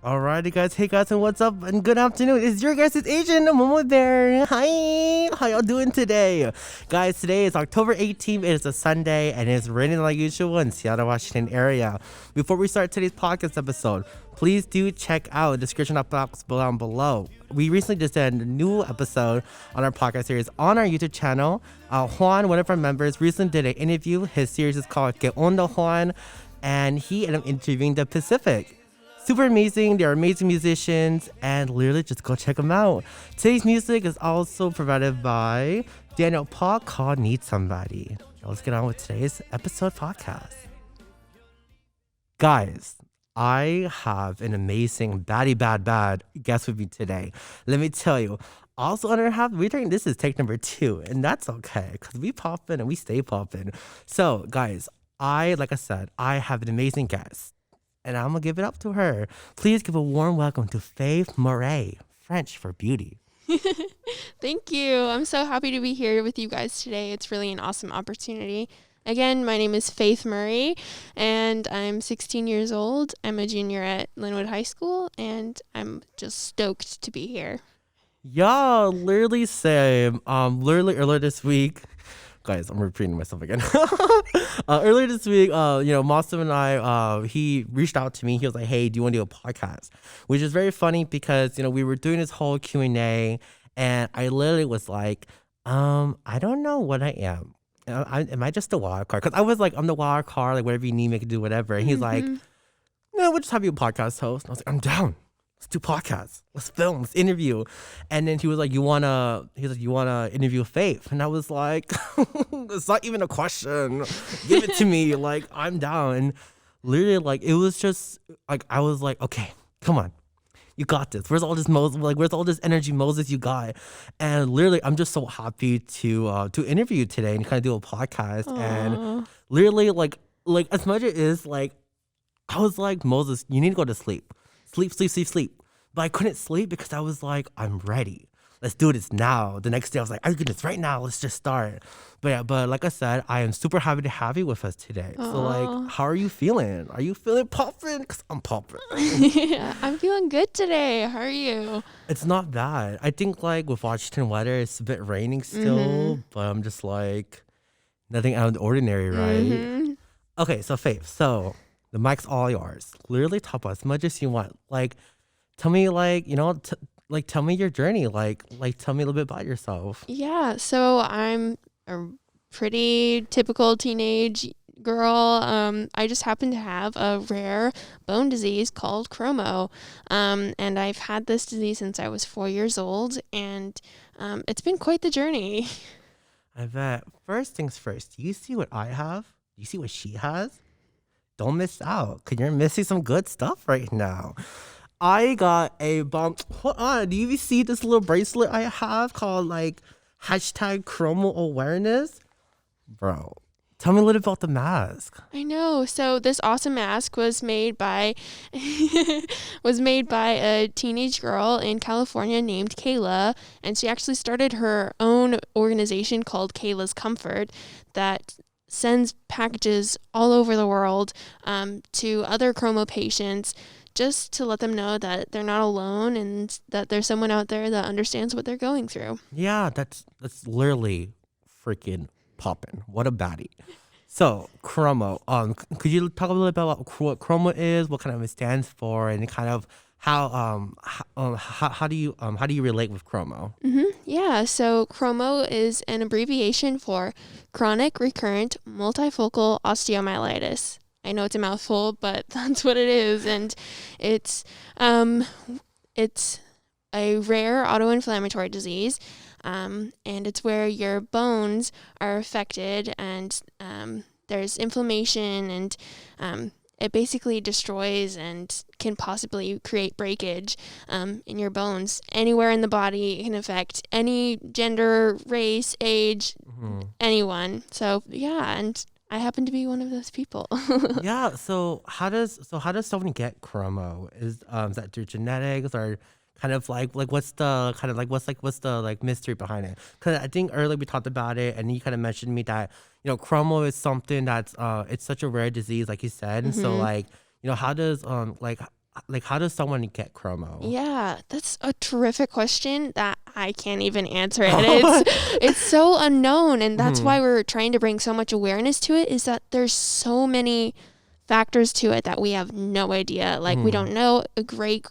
Alrighty, guys. Hey, guys, and what's up? And good afternoon. It's your guys' agent, Momo there. Hi. How y'all doing today? Guys, today is October 18th. It is a Sunday, and it's raining like usual in Seattle, Washington area. Before we start today's podcast episode, please do check out the description box below. We recently just did a new episode on our podcast series on our YouTube channel. Juan, one of our members, recently did an interview. His series is called Que Onda Juan, and he ended up interviewing the Pacific. Super amazing. They're amazing musicians, and literally just go check them out. Today's music is also provided by Daniel Paul called Need Somebody. Let's get on with today's episode podcast. Guys, I have an amazing bad guest with me today. Let me tell you. Also, on our half, this is take number 2, and that's okay because we pop in and we stay popping. So, guys, like I said, I have an amazing guest. And I'm going to give it up to her. Please give a warm welcome to Faith Murray, French for beauty. Thank you. I'm so happy to be here with you guys today. It's really an awesome opportunity. Again, my name is Faith Murray, and I'm 16 years old. I'm a junior at Linwood High School, and I'm just stoked to be here. Yeah, literally same. Literally earlier this week, guys, I'm repeating myself again. Earlier this week, Master and I, he reached out to me. He was like, "Hey, do you want to do a podcast?" Which is very funny because we were doing this whole Q&A, and I literally was like, I don't know what I am. Am I just a wild card? Because I was like, I'm the wild card, like whatever you need, make it do whatever. And he's like, no, we'll just have you a podcast host. And I was like, I'm down. Let's do podcasts. Let's film. Let's interview. And then he was like, you wanna interview Faith? And I was like, it's not even a question. Give it to me. Like, I'm down. And literally, like, it was just like, I was like, okay, come on. You got this. Where's all this Moses? Like, where's all this energy, Moses? You got, and literally, I'm just so happy to interview you today and kind of do a podcast. Aww. And literally, like as much as it is, like, I was like, Moses, you need to go to sleep. Sleep. But I couldn't sleep because I was like, I'm ready. Let's do this now. The next day I was like, oh goodness, right now, let's just start. But like I said, I am super happy to have you with us today. Aww. So like, how are you feeling? Are you feeling popping? Because I'm popping. Yeah, I'm feeling good today. How are you? It's not bad. I think like with Washington weather, it's a bit raining still, but I'm just like, nothing out of the ordinary, right? Okay, so Faith, so the mic's all yours. Literally talk about as much as you want. Like, tell me, like, tell me your journey. Like, tell me a little bit about yourself. Yeah, so I'm a pretty typical teenage girl. I just happen to have a rare bone disease called Chromo. And I've had this disease since I was 4 years old, and it's been quite the journey. I bet. First things first, do you see what I have? Do you see what she has? Don't miss out, because you're missing some good stuff right now. I got a bump. Hold on. Do you even see this little bracelet I have called like #CRMO Awareness? Bro, tell me a little about the mask. I know. So this awesome mask was made by a teenage girl in California named Kayla, and she actually started her own organization called Kayla's Comfort that sends packages all over the world to other Chromo patients, just to let them know that they're not alone and that there's someone out there that understands what they're going through. Yeah, that's literally freaking popping. What a baddie. So Chromo, could you talk a little bit about what Chromo is, what kind of it stands for, and kind of how do you relate with Chromo? Yeah, so Chromo is an abbreviation for chronic recurrent multifocal osteomyelitis. I know it's a mouthful, but that's what it is, and it's a rare autoinflammatory disease, and it's where your bones are affected, and there's inflammation, and it basically destroys and can possibly create breakage in your bones. Anywhere in the body, it can affect any gender, race, age, anyone. So yeah, and I happen to be one of those people. Yeah. So how does someone get Chromo? Is that through genetics, or kind of like what's the mystery behind it? Because I think earlier we talked about it, and you kind of mentioned to me that Chromo is something that's it's such a rare disease, like you said, and so like how does like how does someone get Chromo? Yeah, that's a terrific question that I can't even answer it. It's so unknown, and that's Mhm. why we're trying to bring so much awareness to it, is that there's so many factors to it that we have no idea. Like, we Mhm. don't know. A great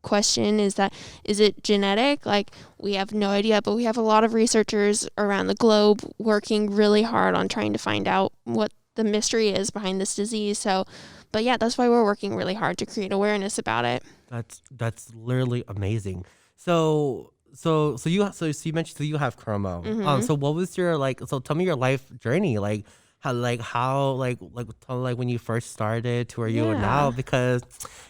question is that, is it genetic? Like, we have no idea, but we have a lot of researchers around the globe working really hard on trying to find out what the mystery is behind this disease. So, but yeah, that's why we're working really hard to create awareness about it. That's literally amazing. So you mentioned, so you have Chromo. Mm-hmm. So what was your like? So tell me your life journey. Like tell like when you first started to where you are now, Yeah. because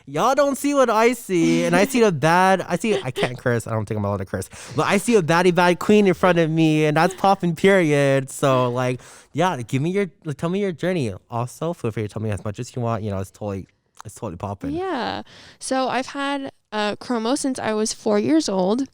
y'all don't see what I see, and I see a bad. I can't curse. I don't think I'm allowed to curse, but I see a baddie bad queen in front of me, and that's popping period. So like, yeah, give me your like, tell me your journey. Also, feel free to tell me as much as you want. You know, it's totally popping. Yeah. So I've had Chromo since I was 4 years old.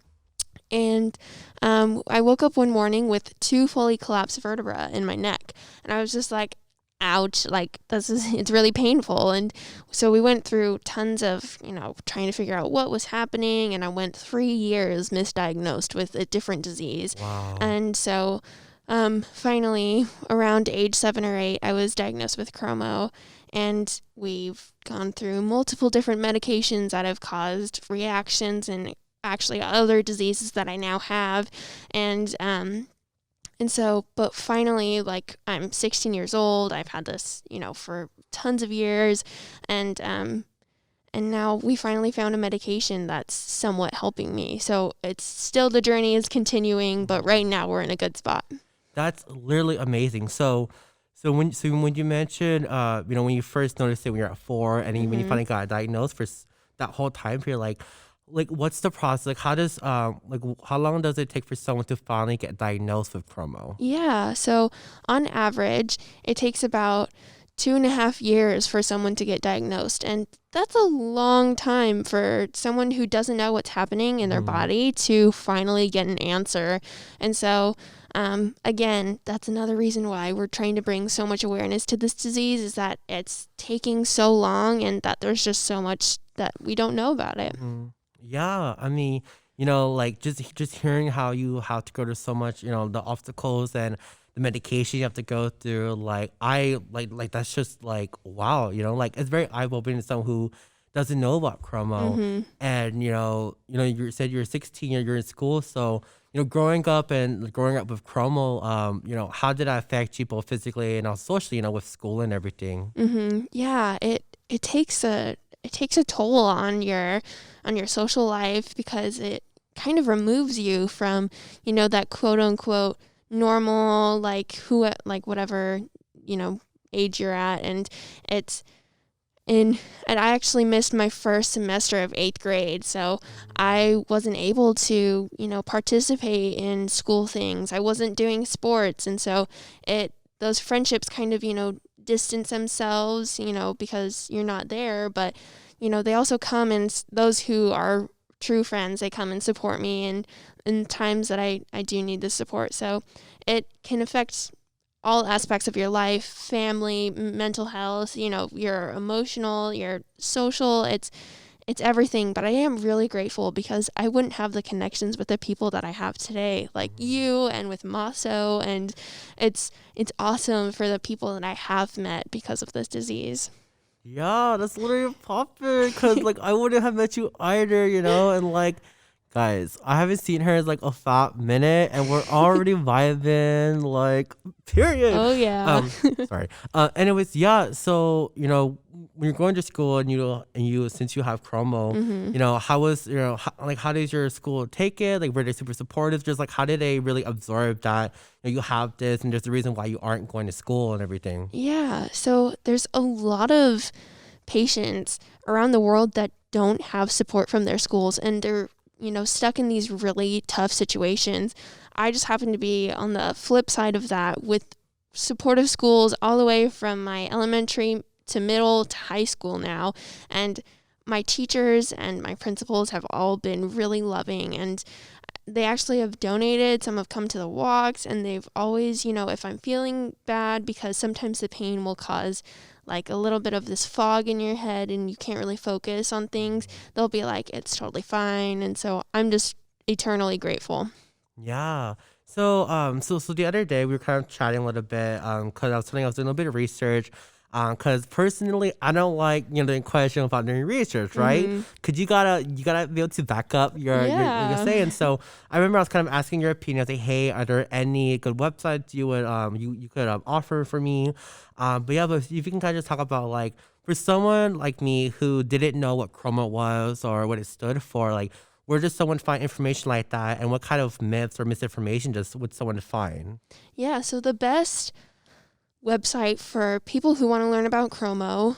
And I woke up one morning with two fully collapsed vertebrae in my neck. And I was just like, ouch, like it's really painful. And so we went through tons of, trying to figure out what was happening. And I went 3 years misdiagnosed with a different disease. Wow. And so finally, around age 7 or 8, I was diagnosed with Chromo. And we've gone through multiple different medications that have caused reactions and actually other diseases that I now have. And so, but finally, like, I'm 16 years old. I've had this, for tons of years. And now we finally found a medication that's somewhat helping me. So it's still, the journey is continuing, but right now we're in a good spot. That's literally amazing. So when you mentioned when you first noticed it when you're at 4, and then when you Mm-hmm. finally got diagnosed for that whole time period, like what's the process? Like how does how long does it take for someone to finally get diagnosed with Chromo? Yeah. So on average, it takes about 2.5 years for someone to get diagnosed. And that's a long time for someone who doesn't know what's happening in their Hmm. body to finally get an answer. And so, again, that's another reason why we're trying to bring so much awareness to this disease, is that it's taking so long and that there's just so much that we don't know about it. Hmm. Yeah, I mean, like just hearing how you have to go through so much, the obstacles and the medication you have to go through, like I like that's just like wow, like it's very eye opening to someone who doesn't know about Chromo. Mm-hmm. And you said you're 16, you're in school, so growing up with Chromo, how did that affect you both physically and also socially, with school and everything? Mm-hmm. Yeah, it takes a toll on your social life, because it kind of removes you from, that quote unquote normal, like whatever, you know age you're at. And it's and I actually missed my first semester of 8th grade, so I wasn't able to, participate in school things. I wasn't doing sports, and so it those friendships kind of, distance themselves, because you're not there. But, they also come, and those who are true friends, they come and support me in times that I do need the support. So it can affect all aspects of your life: family, mental health, your emotional, your social. It's everything. But I am really grateful, because I wouldn't have the connections with the people that I have today, like you and with Maso. And it's awesome for the people that I have met because of this disease. Yeah, that's literally popping. Cause like I wouldn't have met you either, and like, guys, I haven't seen her in like a fat minute, and we're already vibing. Like, period. Oh yeah. Sorry. Anyways, yeah. So when you're going to school, and you since you have Chromo, Hmm. how was how does your school take it? Like, were they super supportive? Just like how did they really absorb that you have this, and there's the reason why you aren't going to school and everything? Yeah. So there's a lot of patients around the world that don't have support from their schools, and they're, stuck in these really tough situations. I just happen to be on the flip side of that, with supportive schools all the way from my elementary to middle to high school now. And my teachers and my principals have all been really loving, and they actually have donated. Some have come to the walks, and they've always, if I'm feeling bad, because sometimes the pain will cause like a little bit of this fog in your head and you can't really focus on things, they'll be like, it's totally fine. And so I'm just eternally grateful. Yeah. So the other day we were kind of chatting a little bit, cause I was telling you I was doing a little bit of research, cause personally I don't like doing question about doing research, right? Hmm. Cause you gotta be able to back up your Yeah. saying. So I remember I was kind of asking your opinion. I was like, hey, are there any good websites you would you could offer for me? But yeah, but if you can kind of just talk about like for someone like me who didn't know what Chromo was or what it stood for, like where does someone find information like that, and what kind of myths or misinformation just would someone find? Yeah. So the best website for people who want to learn about Chromo,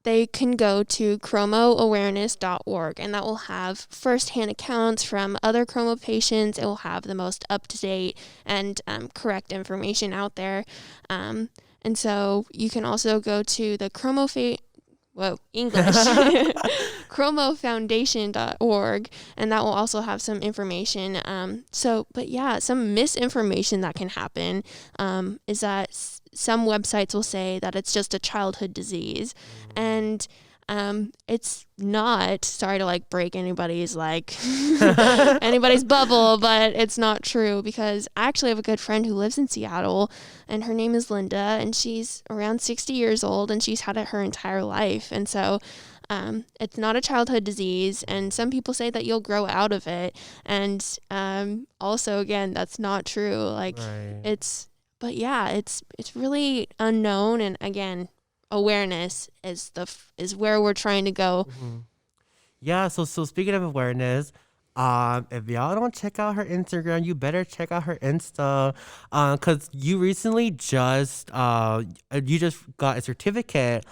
they can go to chromoawareness.org, and that will have firsthand accounts from other Chromo patients. It will have the most up-to-date and correct information out there. And so you can also go to the English, chromofoundation.org, and that will also have some information. But yeah, some misinformation that can happen is that some websites will say that it's just a childhood disease, and it's not. Sorry to like break anybody's anybody's bubble, but it's not true, because I actually have a good friend who lives in Seattle, and her name is Linda, and she's around 60 years old, and she's had it her entire life. And so it's not a childhood disease, and some people say that you'll grow out of it. And also, again, that's not true. Right. But yeah, it's really unknown, and again, awareness is where we're trying to go. Hmm. Yeah, so speaking of awareness, if y'all don't check out her Instagram, you better check out her Insta, cause you recently you just got a certificate,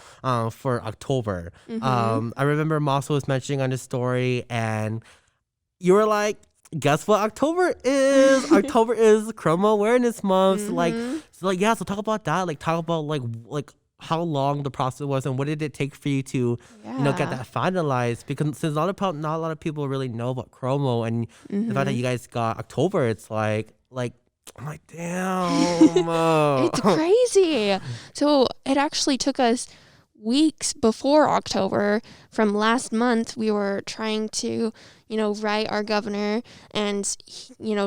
for October. Mhm. I remember Moss was mentioning on the story, and you were like, guess what October is? October is Chromo Awareness Month. Mhm. Yeah, so talk about that. Like talk about like how long the process was and what did it take for you to, get Yeah. that finalized? Because since not a lot of people really know about Chromo, and the fact that Mhm. you guys got October, it's like I'm like, damn. It's crazy. So it actually took us weeks before October. From last month, we were trying to, write our governor and,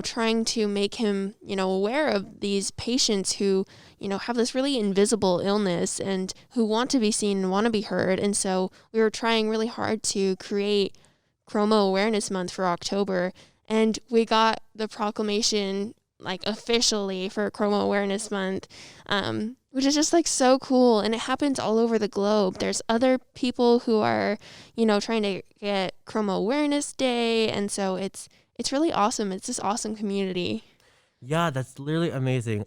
trying to make him, aware of these patients who, have this really invisible illness and who want to be seen and want to be heard. And so we were trying really hard to create Chromo Awareness Month for October. And we got the proclamation officially for Chromo Awareness Month, which is just so cool. And it happens all over the globe. There's other people who are, trying to get Chromo Awareness Day. And so it's really awesome. It's this awesome community. Yeah, that's literally amazing.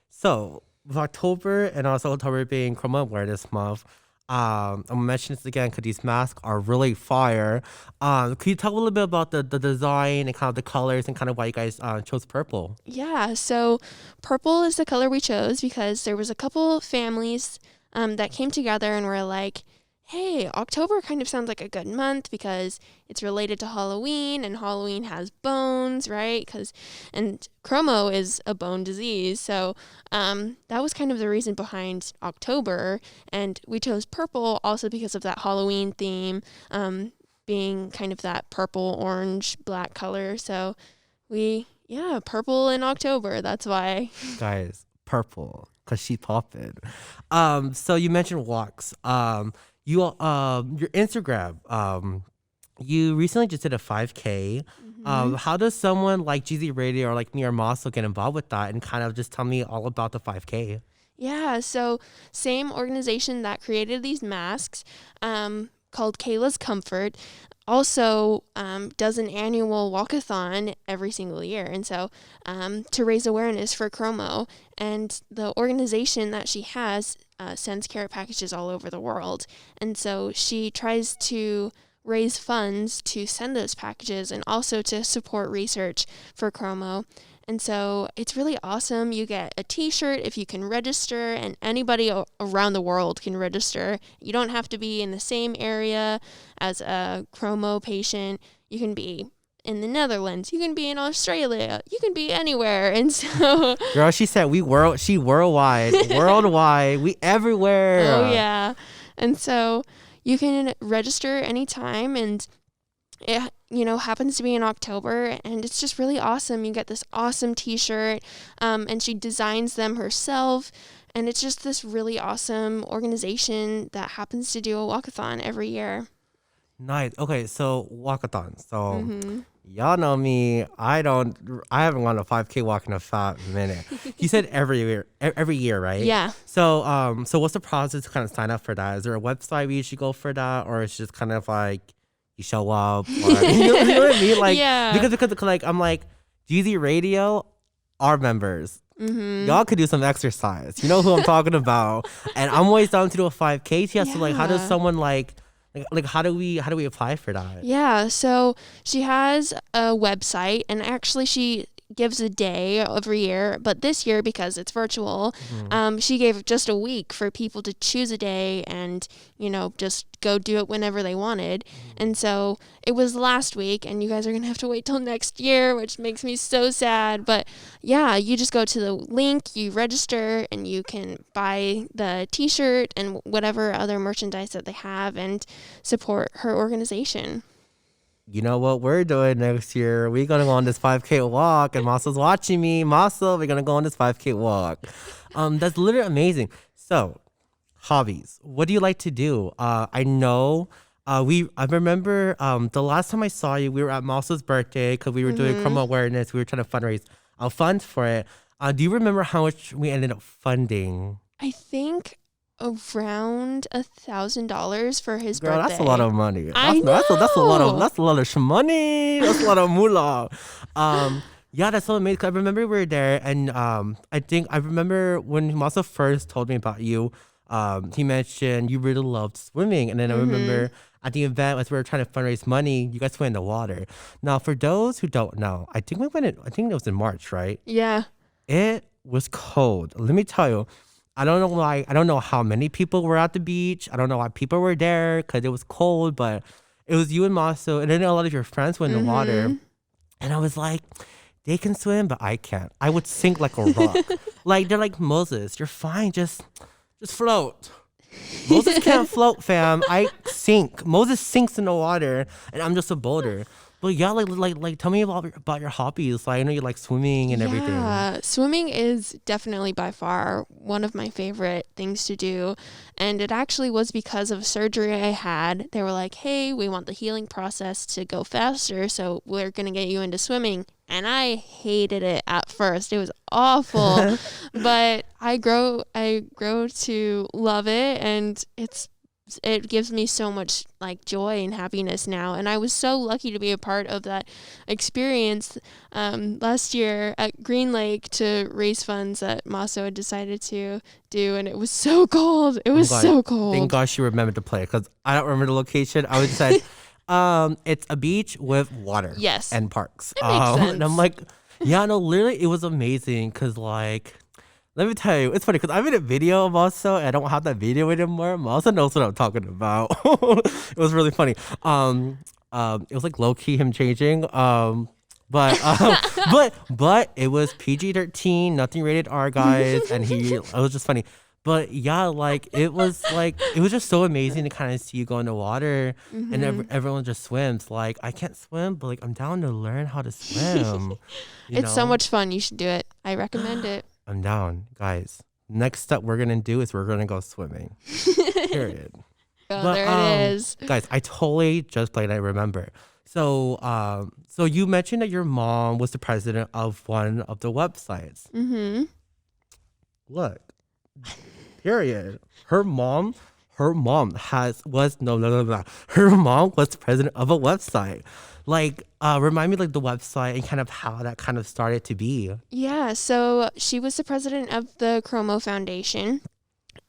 So with October and also October being Chroma Awareness Month, I'm gonna mention this again because these masks are really fire. Can you talk a little bit about the design and kind of the colors and kind of why you guys chose purple? Yeah, so purple is the color we chose because there was a couple families that came together and were like, hey, October kind of sounds like a good month because it's related to Halloween, and Halloween has bones, right? And Chromo is a bone disease. So that was kind of the reason behind October. And we chose purple also because of that Halloween theme, being kind of that purple, orange, black color. So purple in October. That's why. Guys, purple, cause she popping. So you mentioned walks. Your Instagram. You recently just did a 5K. Hmm. How does someone like GZ Radio or like me or Mosso get involved with that, and kind of just tell me all about the 5K? Yeah, so same organization that created these masks, called Kayla's Comfort, also does an annual walkathon every single year. And so to raise awareness for Chromo, and the organization that she has sends care packages all over the world. And so she tries to raise funds to send those packages and also to support research for Chromo. And so it's really awesome. You get a t-shirt if you can register, and anybody around the world can register. You don't have to be in the same area as a Chromo patient. You can be in the Netherlands. You can be in Australia. You can be anywhere. And so, Girl, she said she worldwide, worldwide, we everywhere. oh yeah. And so you can register anytime, and it happens to be in October, and it's just really awesome. You get this awesome t-shirt, and she designs them herself, and it's just this really awesome organization that happens to do a walkathon every year. Nice. Okay, so walkathon. So Mm-hmm. y'all know me. I haven't gone a 5K walk in a fat minute. You said every year, right? Yeah. So so what's the process to kind of sign up for that? Is there a website where you should go for that, or it's just kind of like you show up, or, you know what I mean? Like, Yeah. because like I'm like GZ Radio, our members. Mm-hmm. Y'all could do some exercise. You know who I'm talking about. And I'm always down to do a 5K. Yeah. So like, how does Yeah. someone like how do we apply for that? Yeah, so she has a website, and actually she gives a day every year, but this year, because it's virtual, she gave just a week for people to choose a day and just go do it whenever they wanted. And so it was last week, and you guys are gonna have to wait till next year, which makes me so sad. But yeah, you just go to the link, you register, and you can buy the t-shirt and whatever other merchandise that they have and support her organization. You know what we're doing next year? We're gonna go on this 5K walk, and Masa's watching me. Masa, we're gonna go on this 5K walk. That's literally amazing. So, hobbies. What do you like to do? I know. I remember the last time I saw you, we were at Masa's birthday because we were doing CRMO Awareness. We were trying to fundraise funds for it. Do you remember how much we ended up funding? I think around $1,000 for his Girl, birthday. that's a lot of money. I That's a lot of know. shmoney. That's a lot of moolah. Yeah, that's so amazing. 'Cause I remember we were there, and I remember when Masa first told me about you. He mentioned you really loved swimming, and then I remember at the event as we were trying to fundraise money, you guys went in the water. Now, for those who don't know, I think it was in March, right? Yeah. It was cold. Let me tell you. I don't know how many people were at the beach. I don't know why people were there because it was cold, but it was you and Maso, and then a lot of your friends went in the water. And I was like, they can swim, but I can't. I would sink like a rock. Like, they're like, Moses, you're fine. Just float. Moses can't float, fam. I sink. Moses sinks in the water, and I'm just a boulder. But yeah, like, tell me about your hobbies. Like, I know you like swimming and everything. Yeah, swimming is definitely by far one of my favorite things to do. And it actually was because of surgery I had. They were like, hey, we want the healing process to go faster, so we're going to get you into swimming. And I hated it at first. It was awful. But I grow to love it, and it gives me so much like joy and happiness now. And I was so lucky to be a part of that experience last year at Green Lake to raise funds that Maso had decided to do. And it was so cold. It was so cold. Thank God she remembered to play, because I don't remember the location. I would say it's a beach with water. Yes. And parks. That makes sense. And I'm like, yeah, no, literally it was amazing because like, let me tell you, it's funny because I made a video of also, and I don't have that video anymore. Malsa knows what I'm talking about. It was really funny. It was like low key him changing. But it was PG-13, nothing rated R, guys, and it was just funny. But yeah, like it was just so amazing to kind of see you go in the water, and everyone just swims. Like, I can't swim, but like I'm down to learn how to swim. It's so much fun. You should do it. I recommend it. I'm down, guys. Next step we're gonna do is we're gonna go swimming. Period. But, there it is. Guys, I totally just played. I remember. So you mentioned that your mom was the president of one of the websites. Look, period. Her mom Her mom was the president of a website. Like, remind me like the website and kind of how that kind of started to be. Yeah, so she was the president of the Chromo Foundation.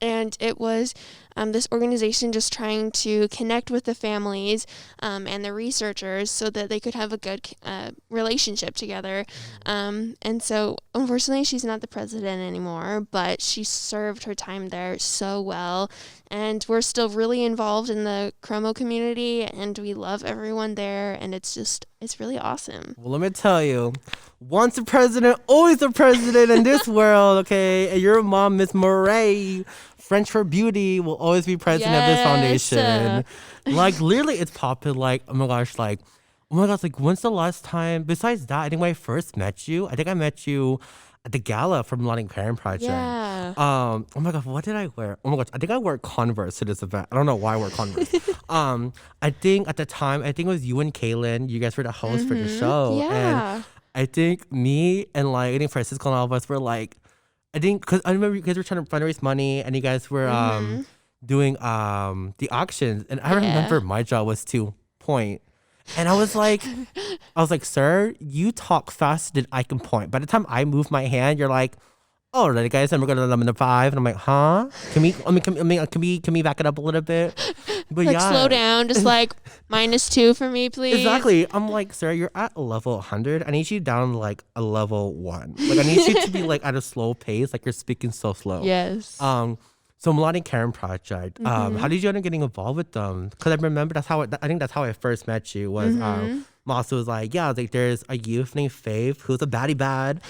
And it was this organization just trying to connect with the families and the researchers so that they could have a good relationship together. And so, unfortunately, she's not the president anymore, but she served her time there so well. And we're still really involved in the Chromo community, and we love everyone there, and it's really awesome. Well, let me tell you, once a president, always a president in this world, okay? And your mom, Miss Murray, French for Beauty, will always be president of this foundation. Like, literally, it's popular. Like, oh my gosh, like, when's the last time, besides that, I think when I first met you, I think I met you at the gala from Lonnie Parent Project. Yeah. Oh my god, what did I wear? Oh my gosh, I think I wore Converse to this event. I don't know why I wore Converse. I think at the time, I think it was you and Kaylin. You guys were the host for the show. Yeah. And I think me and like, I think Francisco and all of us were like, I think, because I remember you guys were trying to fundraise money and you guys were doing the auctions. And I remember my job was to point. And I was like, sir, you talk faster than I can point. By the time I move my hand, you're like, oh, ready, guys, and we're gonna number 5. And I'm like, huh? Can we back it up a little bit? But like, slow down, just like -2 for me, please. Exactly. I'm like, sir, you're at a level 100. I need you down to like a level 1. Like, I need you to be like at a slow pace. Like, you're speaking so slow. Yes. So Melodic Karen Project. How did you end up getting involved with them? Because I remember I think that's how I first met you. Was Moss was like, yeah, like there's a youth named Faith who's a baddie bad,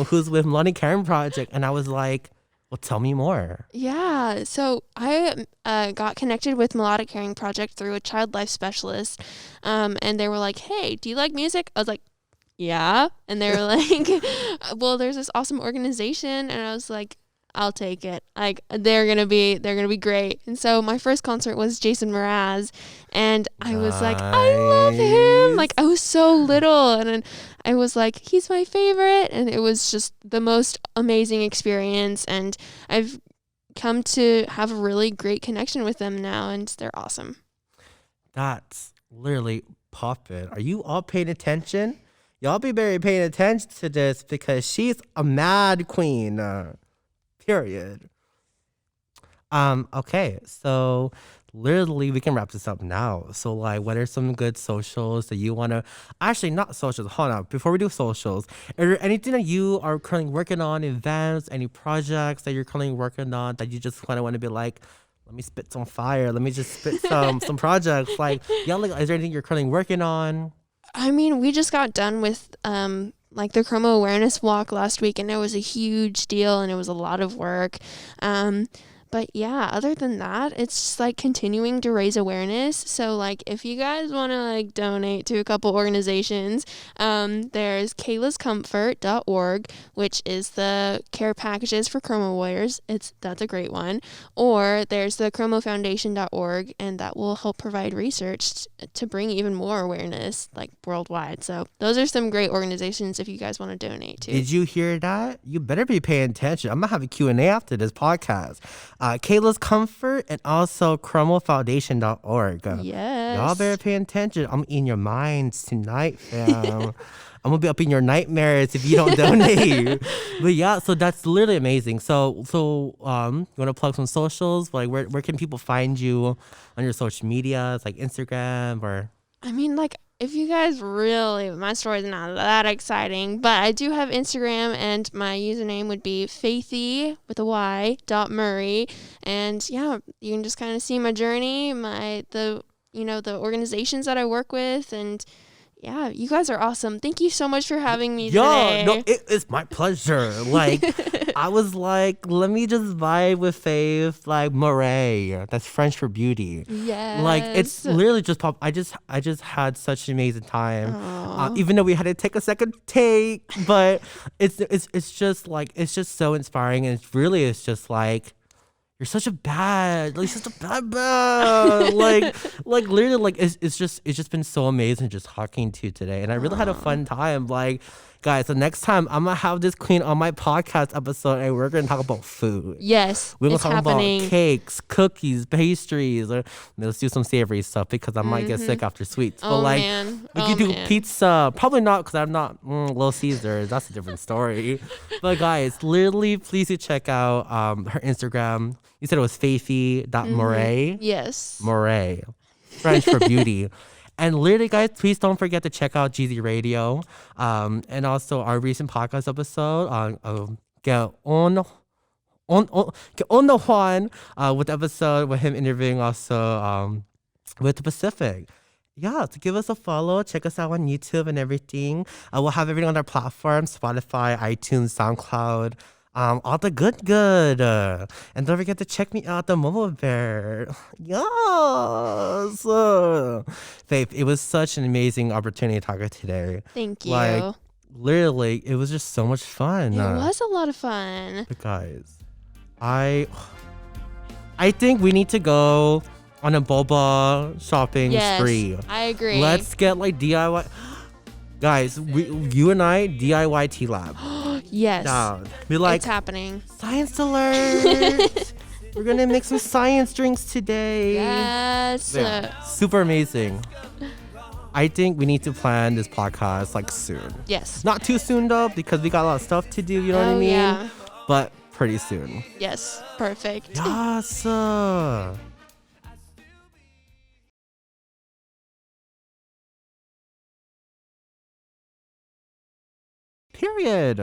who's with Melodic Karen Project, and I was like, well, tell me more. Yeah, so I got connected with Melodic Caring Project through a child life specialist, and they were like, hey, do you like music? I was like, yeah. And they were like, well, there's this awesome organization, and I was like, I'll take it. Like, they're gonna be great. And so my first concert was Jason Mraz, and I was like, I love him. Like, I was so little, and then I was like, he's my favorite, and it was just the most amazing experience. And I've come to have a really great connection with them now, and they're awesome. That's literally poppin'. Are you all paying attention? Y'all be very paying attention to this because she's a mad queen. Period. Okay, so literally we can wrap this up now. So like, what are some good socials that you want to, actually not socials, hold on, before we do socials, is there anything that you are currently working on, events, any projects that you're currently working on that you just kind of want to be like, let me spit some fire, let me just spit some projects, like, yeah, like, is there anything you're currently working on? I mean, we just got done with like the CRMO Awareness walk last week, and it was a huge deal, and it was a lot of work. But yeah, other than that, it's just like continuing to raise awareness. So like, if you guys want to like donate to a couple organizations, there's kaylascomfort.org, which is the care packages for Chromo Warriors. That's a great one. Or there's the chromofoundation.org, and that will help provide research to bring even more awareness like worldwide. So those are some great organizations if you guys want to donate to. Did you hear that? You better be paying attention. I'm gonna have a Q&A after this podcast. Kayla's Comfort and also chromofoundation.org. Yes. Y'all better pay attention. I'm in your minds tonight, fam. I'm gonna be up in your nightmares if you don't donate. But yeah, so that's literally amazing. So you wanna plug some socials? Like, where can people find you on your social medias, like Instagram or? I mean, like, if you guys really, my story's not that exciting, but I do have Instagram, and my username would be faithy with a Y .Murray, and yeah, you can just kind of see my journey, the organizations that I work with, and yeah, you guys are awesome. Thank you so much for having me today. No, it is my pleasure. Like, I was like, let me just vibe with Faith, like Murray. That's French for beauty. Yes. Like, it's literally just pop. I just had such an amazing time. Even though we had to take a second take, but it's just like, it's just so inspiring, and it's just like, you're such a bad like literally, like it's just been so amazing just talking to you today, and I really had a fun time. Like, Guys, the next time I'm gonna have this queen on my podcast episode and we're gonna talk about food. Yes, We're gonna it's talk happening. about cakes, cookies, pastries, or let's do some savory stuff because I might get sick after sweets. But Oh like man. we Oh could do man. pizza. Probably not because I'm not Little Caesars. That's a different story. But guys, literally please do check out her Instagram. You said it was Faithy.Moray. Yes. Moray. French for beauty. And literally, guys, please don't forget to check out GZ Radio, and also our recent podcast episode on Get on the Juan, with the episode with him interviewing also with the Pacific. Yeah, to give us a follow, check us out on YouTube and everything. We'll have everything on our platforms: Spotify, iTunes, SoundCloud. All the good. And don't forget to check me out, the Momo Bear. Yes. Faith, it was such an amazing opportunity to talk to today. Thank you. Like, literally, it was just so much fun. It was a lot of fun. But guys, I think we need to go on a boba shopping Yes, spree. I agree. Let's get like DIY. Guys, you and I, DIY Tea Lab. Yes. Down. Be like, it's happening. science alert! We're gonna make some science drinks today. Yes. Yeah, super amazing. I think we need to plan this podcast like soon. Yes. Not too soon though, because we got a lot of stuff to do, you know what I mean? Yeah. But pretty soon. Yes. Perfect. Yes. Period.